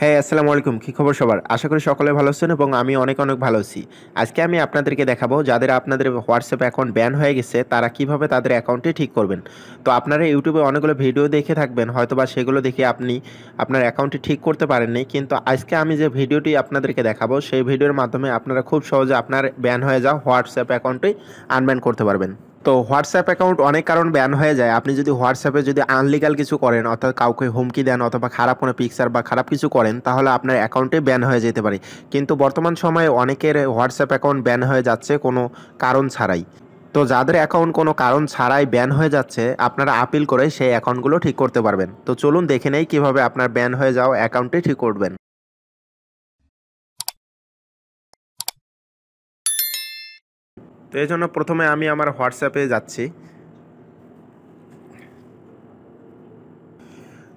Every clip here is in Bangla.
হ্যাঁ, আসসালামু আলাইকুম। কি খবর সবার? আশা করি সকলে ভালো আছেন এবং আমি অনেক, অনেক ভালো আছি। আজকে আমি আপনাদেরকে দেখাবো যাদের আপনাদের WhatsApp অ্যাকাউন্ট ব্যান হয়ে গেছে তারা কিভাবে তাদের অ্যাকাউন্টটি ঠিক করবেন। তো আপনারা YouTube এ অনেকগুলো ভিডিও দেখে থাকবেন হয়তোবা সেগুলো দেখে আপনি আপনার অ্যাকাউন্টটি ঠিক করতে পারেননি। কিন্তু আজকে আমি যে ভিডিওটি আপনাদেরকে দেখাবো সেই ভিডিওর মাধ্যমে আপনারা খুব সহজে আপনার ব্যান হয়ে যাওয়া WhatsApp অ্যাকাউন্টটি আনব্যান করতে পারবেন। তো হোয়াটসঅ্যাপ অ্যাকাউন্ট অনেক কারণ ব্যান হয়ে যায়। আপনি যদি হোয়াটসঅ্যাপে যদি আনলিগাল কিছু করেন অর্থাৎ কাউকে হুমকি দেন অথবা খারাপ কোনো পিকচার বা খারাপ কিছু করেন তাহলে আপনার অ্যাকাউন্টে ব্যান হয়ে যেতে পারে। কিন্তু বর্তমান সময়ে অনেকের হোয়াটসঅ্যাপ অ্যাকাউন্ট ব্যান হয়ে যাচ্ছে কোনো কারণ ছাড়াই। তো যাদের অ্যাকাউন্ট কোনো কারণ ছাড়াই ব্যান হয়ে যাচ্ছে আপনারা আপিল করে সেই অ্যাকাউন্টগুলো ঠিক করতে পারবেন। তো চলুন দেখে নেই কীভাবে আপনার ব্যান হয়ে যাওয়া অ্যাকাউন্টটি ঠিক করবেন। তো এই জন্য প্রথমে আমি আমার হোয়াটসঅ্যাপে যাচ্ছি।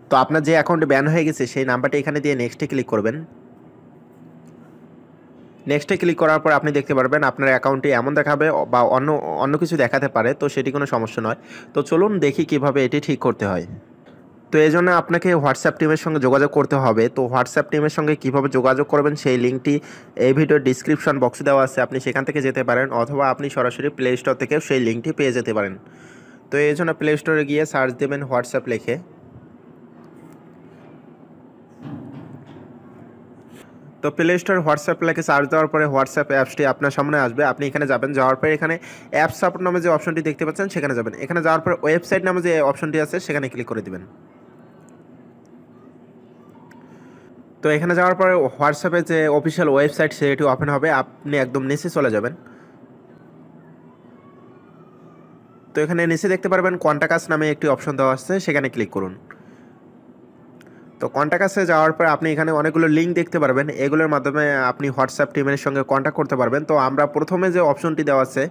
তো আপনার যে অ্যাকাউন্টে ব্যান হয়ে গেছে সেই নাম্বারটি এখানে দিয়ে নেক্সটে ক্লিক করবেন। নেক্সটে ক্লিক করার পর আপনি দেখতে পারবেন আপনার অ্যাকাউন্টটি এমন দেখাবে বা অন্য অন্য কিছু দেখাতে পারে, তো সেটি কোনো সমস্যা নয়। তো চলুন দেখি কিভাবে এটি ঠিক করতে হয়। তো এই জন্য আপনাকে হোয়াটসঅ্যাপ টিমের সঙ্গে যোগাযোগ করতে হবে। তো হোয়াটসঅ্যাপ টিমের সঙ্গে কীভাবে যোগাযোগ করবেন সেই লিঙ্কটি এই ভিডিওর ডিসক্রিপশন বক্সে দেওয়া আছে, আপনি সেখান থেকে যেতে পারেন অথবা আপনি সরাসরি প্লে স্টোর থেকেও সেই লিঙ্কটি পেয়ে যেতে পারেন। তো এই জন্য প্লে স্টোরে গিয়ে সার্চ দেবেন হোয়াটসঅ্যাপ লিখে। তো প্লে স্টোর হোয়াটসঅ্যাপ লেখে সার্চ দেওয়ার পরে হোয়াটসঅ্যাপ অ্যাপসটি আপনার সামনে আসবে। আপনি এখানে যাবেন, যাওয়ার পরে এখানে অ্যাপ সাপোর্ট নামে যে অপশনটি দেখতে পাচ্ছেন সেখানে যাবেন। এখানে যাওয়ার পরে ওয়েবসাইট নামে যে অপশনটি আছে সেখানে ক্লিক করে দিবেন। তো এখানে যাওয়ার পরে হোয়াটসঅ্যাপে যে অফিসিয়াল ওয়েবসাইট সেটি ওপেন হবে। আপনি একদম নিচে চলে যাবেন। তো এখানে নিচে দেখতে পারবেন কন্টাক্ট আস নামে একটি অপশন দেওয়া আছে, সেখানে ক্লিক করুন। তো কন্টাক্ট আসে যাওয়ার পর আপনি এখানে অনেকগুলো লিঙ্ক দেখতে পারবেন, এগুলোর মাধ্যমে আপনি হোয়াটসঅ্যাপ টিমের সঙ্গে কন্ট্যাক্ট করতে পারবেন। তো আমরা প্রথমে যে অপশনটি দেওয়া আছে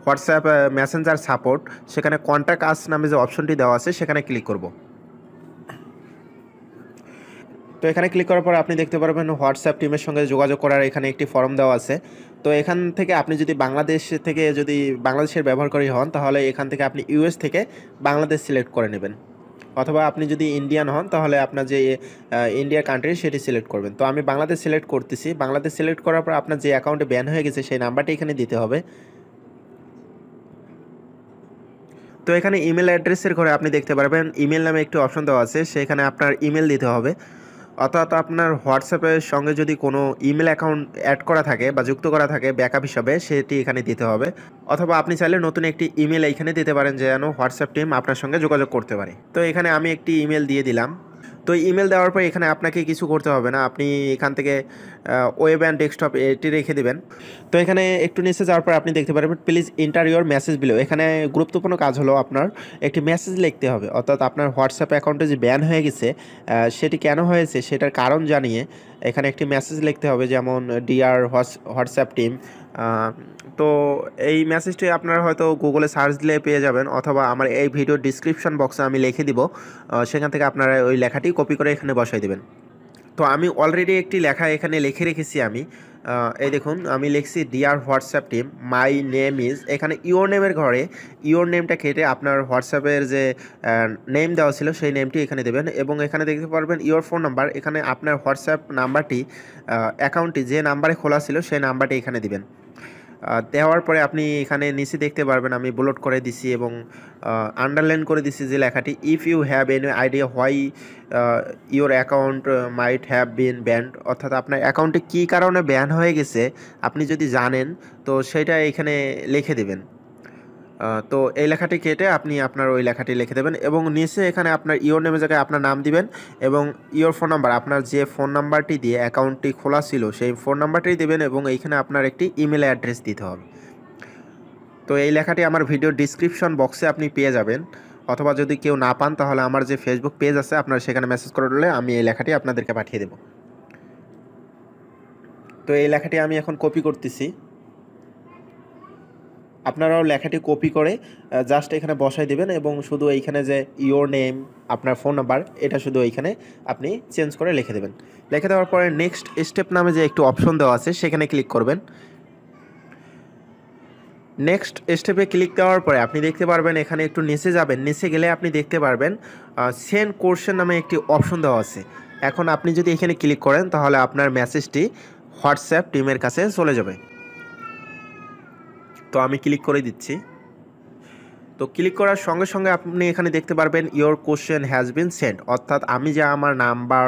হোয়াটসঅ্যাপ মেসেঞ্জার সাপোর্ট, সেখানে কন্ট্যাক্ট আস নামে যে অপশনটি দেওয়া আছে সেখানে ক্লিক করব। তো এখানে ক্লিক করার পর আপনি দেখতে পারবেন হোয়াটসঅ্যাপ টিমের সঙ্গে যোগাযোগ করার এখানে একটি ফর্ম দেওয়া আছে। তো এখান থেকে আপনি যদি বাংলাদেশের ব্যবহারকারী হন তাহলে এখান থেকে আপনি ইউএস থেকে বাংলাদেশ সিলেক্ট করে নেবেন, অথবা আপনি যদি ইন্ডিয়ান হন তাহলে আপনার যে ইন্ডিয়া কান্ট্রি সেটি সিলেক্ট করবেন। তো আমি বাংলাদেশ সিলেক্ট করতেছি। বাংলাদেশ সিলেক্ট করার পর আপনার যে অ্যাকাউন্টে ব্যান হয়ে গেছে সেই নাম্বারটি এখানে দিতে হবে। তো এখানে ইমেল অ্যাড্রেসের ঘরে আপনি দেখতে পারবেন ইমেল নামে একটি অপশন দেওয়া আছে, সেখানে আপনার ইমেল দিতে হবে। অর্থাৎ আপনার হোয়াটসঅ্যাপের সঙ্গে যদি কোনো ইমেল অ্যাকাউন্ট অ্যাড করা থাকে বা যুক্ত করা থাকে ব্যাকআপ হিসাবে, সেটি এখানে দিতে হবে। অথবা আপনি চাইলে নতুন একটি ইমেল এইখানে দিতে পারেন যেন হোয়াটসঅ্যাপ টিম আপনার সঙ্গে যোগাযোগ করতে পারে। তো এখানে আমি একটি ইমেল দিয়ে দিলাম। তো ইমেল দেওয়ার পর এখানে আপনাকে কিছু করতে হবে না, আপনি এখান থেকে ওয়েব অ্যান্ড ডেস্কটপ এটি রেখে দেবেন। তো এখানে একটু নিচে যাওয়ার পর আপনি দেখতে পারবেন please enter your message below. এখানে গুরুত্বপূর্ণ কাজ হলো আপনার একটি মেসেজ লিখতে হবে, অর্থাৎ আপনার হোয়াটসঅ্যাপ অ্যাকাউন্টে যে ব্যান হয়ে গেছে সেটি কেন হয়েছে সেটার কারণ জানিয়ে এখানে একটি মেসেজ লিখতে হবে, যেমন ডিয়ার হোয়াটসঅ্যাপ টিম। তো এই মেসেজটি আপনারা হয়তো গুগলে সার্চ দিলে পেয়ে যাবেন, অথবা আমার এই ভিডিওর ডিসক্রিপশন বক্সে আমি লিখে দিব, সেখান থেকে আপনারা ওই লেখাটি কপি করে এখানে বসাই দেবেন। তো আমি অলরেডি একটি লেখা এখানে লিখে রেখেছি আমি। এই দেখুন আমি লিখছি dear WhatsApp team my name is, এখানে ইওর নেমের ঘরে ইওর নেমটা কেটে আপনার হোয়াটসঅ্যাপের যে নেম দেওয়া ছিল সেই নেমটি এখানে দেবেন, এবং এখানে দেখতে পারবেন ইওর ফোন নাম্বার, এখানে আপনার হোয়াটসঅ্যাপ নাম্বারটি অ্যাকাউন্টটি যে নাম্বারে খোলা ছিল সেই নাম্বারটি এখানে দিবেন। দেওয়ার পরে আপনি এখানে নিচে দেখতে পারবেন আমি বুলেট করে দিছি এবং আন্ডারলাইন করে দিছি যে লেখাটি if you have any idea why your account might have been banned, অর্থাৎ আপনার অ্যাকাউন্টে কী কারণে ব্যান হয়ে গেছে আপনি যদি জানেন তো সেটা এখানে লিখে দেবেন। তো এই লেখাটি কেটে আপনি আপনার ওই লেখাটি লিখে দেবেন এবং নিচে এখানে আপনার ইওর নেমের জায়গায় আপনার নাম দিবেন এবং ইওর ফোন নাম্বার, আপনার যে ফোন নাম্বারটি দিয়ে অ্যাকাউন্টটি খোলা ছিল সেই ফোন নাম্বারটি দেবেন এবং এইখানে আপনার একটি ইমেল অ্যাড্রেস দিতে হবে। তো এই লেখাটি আমার ভিডিও ডিসক্রিপশন বক্সে আপনি পেয়ে যাবেন, অথবা যদি কেউ না পান তাহলে আমার যে ফেসবুক পেজ আছে আপনারা সেখানে মেসেজ করলে আমি এই লেখাটি আপনাদেরকে পাঠিয়ে দেব। তো এই লেখাটি আমি এখন কপি করতেছি। আপনারাও লেখাটি কপি করে জাস্ট এখানে বসাই দেবেন এবং শুধু এইখানে যে ইওর নেম আপনার ফোন নাম্বার এটা শুধু এইখানে আপনি চেঞ্জ করে লিখে দেবেন। লিখে দেওয়ার পরে নেক্সট স্টেপ নামে যে একটু অপশন দেওয়া আছে সেখানে ক্লিক করবেন। নেক্সট স্টেপে ক্লিক দেওয়ার পরে আপনি দেখতে পারবেন এখানে একটু নিচে যাবেন, নিচে গেলে আপনি দেখতে পারবেন সেন্ড কোশ্চেন নামে একটি অপশন দেওয়া আছে। এখন আপনি যদি এখানে ক্লিক করেন তাহলে আপনার মেসেজটি হোয়াটসঅ্যাপ টিমের কাছে চলে যাবে। তো আমি ক্লিক করে দিচ্ছি। তো ক্লিক করার সঙ্গে সঙ্গে আপনি এখানে দেখতে পারবেন your question has been send, অর্থাৎ আমি যে আমার নাম্বার,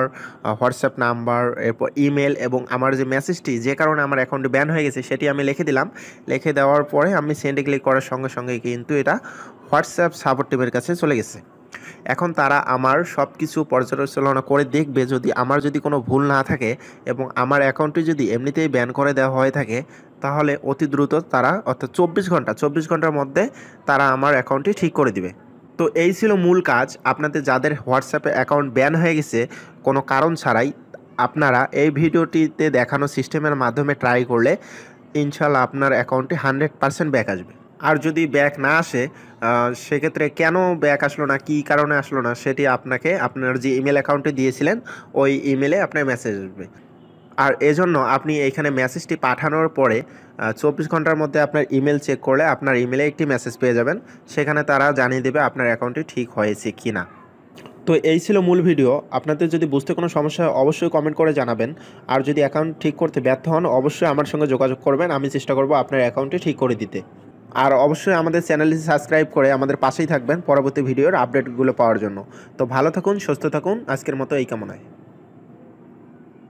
হোয়াটসঅ্যাপ নাম্বার, এরপর ইমেল এবং আমার যে মেসেজটি যে কারণে আমার অ্যাকাউন্টে ব্যান হয়ে গেছে সেটি আমি লিখে দিলাম। লিখে দেওয়ার পরে আমি সেন্ডে ক্লিক করার সঙ্গে সঙ্গে কিন্তু এটা হোয়াটসঅ্যাপ সাপোর্ট টিমের কাছে চলে গেছে। এখন তারা আমার সব কিছু পর্যালোচনা করে দেখবে, যদি আমার যদি কোনো ভুল না থাকে এবং আমার অ্যাকাউন্টটি যদি এমনিতেই ব্যান করে দেওয়া হয়ে থাকে তাহলে অতি দ্রুত তারা, অর্থাৎ 24 ঘন্টার মধ্যে তারা আমার অ্যাকাউন্টটি ঠিক করে দিবে। তো এই ছিল মূল কাজ। আপনাদের যাদের হোয়াটসঅ্যাপে অ্যাকাউন্ট ব্যান হয়ে গেছে কোনো কারণ ছাড়াই, আপনারা এই ভিডিওটিতে দেখানো সিস্টেমের মাধ্যমে ট্রাই করলে ইনশাল্লাহ আপনার অ্যাকাউন্টে 100% ব্যাক আসবে। আর যদি ব্যাক না আসে সেক্ষেত্রে কেন ব্যাক আসলো না, কী কারণে আসলো না, সেটি আপনাকে আপনার যে ইমেল অ্যাকাউন্টে দিয়েছিলেন ওই ইমেলে আপনার মেসেজ আসবে। আর এজন্য আপনি এইখানে মেসেজটি পাঠানোর পরে 24 ঘন্টার মধ্যে আপনার ইমেল চেক করলে আপনার ইমেলে একটি মেসেজ পেয়ে যাবেন, সেখানে তারা জানিয়ে দেবে আপনার অ্যাকাউন্টটি ঠিক হয়েছে কি না। তো এই ছিল মূল ভিডিও। আপনাদের যদি বুঝতে কোনো সমস্যা হয় অবশ্যই কমেন্ট করে জানাবেন। আর যদি অ্যাকাউন্ট ঠিক করতে ব্যর্থ হন অবশ্যই আমার সঙ্গে যোগাযোগ করবেন, আমি চেষ্টা করব আপনার অ্যাকাউন্টটি ঠিক করে দিতে। আর অবশ্যই আমাদের চ্যানেলটি সাবস্ক্রাইব করে আমাদের পাশেই থাকবেন পরবর্তী ভিডিওর আপডেটগুলো পাওয়ার জন্য। তো ভালো থাকুন, সুস্থ থাকুন, আজকের মতো এই কামনায়।